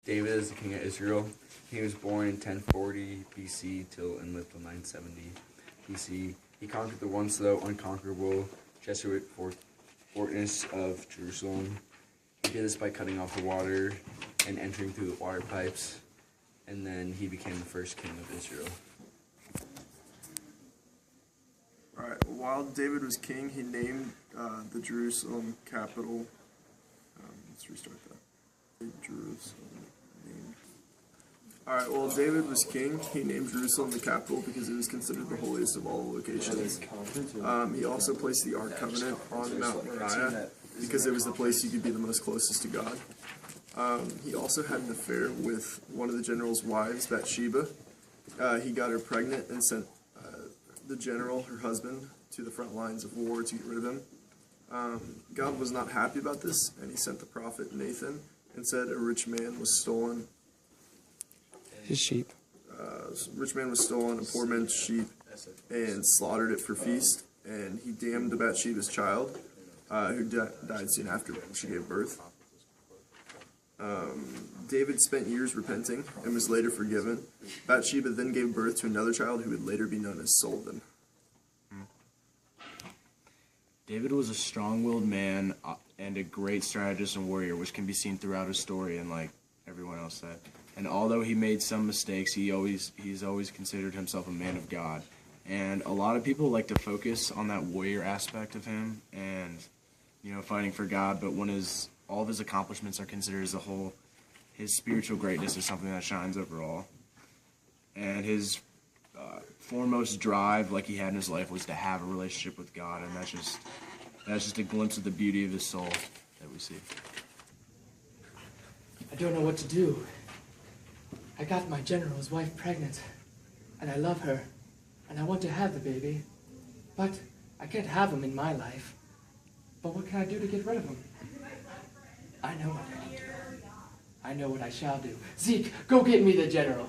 David is the king of Israel. He was born in 1040 BC and lived till 970 BC. He conquered the once though unconquerable Jesuit fortress of Jerusalem. He did this by cutting off the water and entering through the water pipes, and then he became the first king of Israel. Alright, while David was king, he named the Jerusalem capital. Let's restart that. Jerusalem named. Alright, while David was king, he named Jerusalem the capital because it was considered the holiest of all locations. He also placed the Ark Covenant on Mount Moriah because it was the place you could be the most closest to God. He also had an affair with one of the general's wives, Bathsheba. He got her pregnant and sent the general, her husband, to the front lines of war to get rid of him. God was not happy about this, and he sent the prophet Nathan and said a rich man was stolen. His sheep. Rich man was stolen, a poor man's sheep, and slaughtered it for feast. And he damned Bathsheba's child, who died soon after she gave birth. David spent years repenting and was later forgiven. Bathsheba then gave birth to another child who would later be known as Solomon. David was a strong-willed man and a great strategist and warrior, which can be seen throughout his story, and like everyone else said. And although he made some mistakes, he's always considered himself a man of God. And a lot of people like to focus on that warrior aspect of him and, fighting for God, but when all of his accomplishments are considered as a whole, his spiritual greatness is something that shines over all. And his foremost drive, like he had in his life, was to have a relationship with God, and that's just a glimpse of the beauty of his soul that we see. I don't know what to do. I got my general's wife pregnant, and I love her, and I want to have the baby, but I can't have him in my life. But what can I do to get rid of him? I know what I can do. I know what I shall do. Zeke, go get me the general.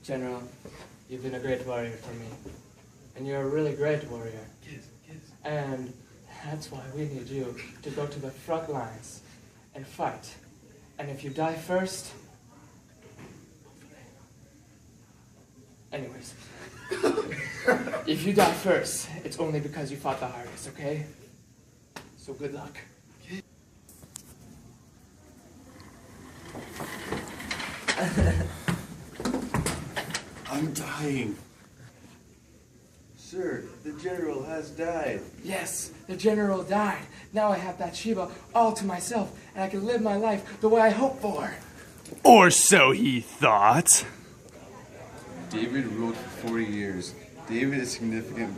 General, you've been a great warrior for me. And you're a really great warrior. And that's why we need you to go to the front lines and fight. And if you die first... Anyways. If you die first, it's only because you fought the hardest, okay? So good luck. I'm dying. Sir, the general has died. Yes, the general died. Now I have Bathsheba all to myself, and I can live my life the way I hope for. Or so he thought. David ruled for 40 years. David is significant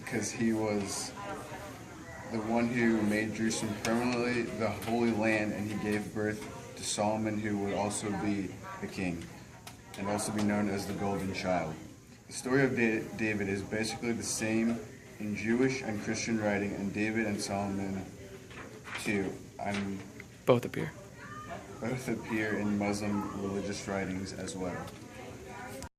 because he was the one who made Jerusalem permanently the Holy Land, and he gave birth to Solomon, who would also be the king and also be known as the Golden Child. The story of David is basically the same in Jewish and Christian writing, and David and Solomon too. Both appear. Both appear in Muslim religious writings as well.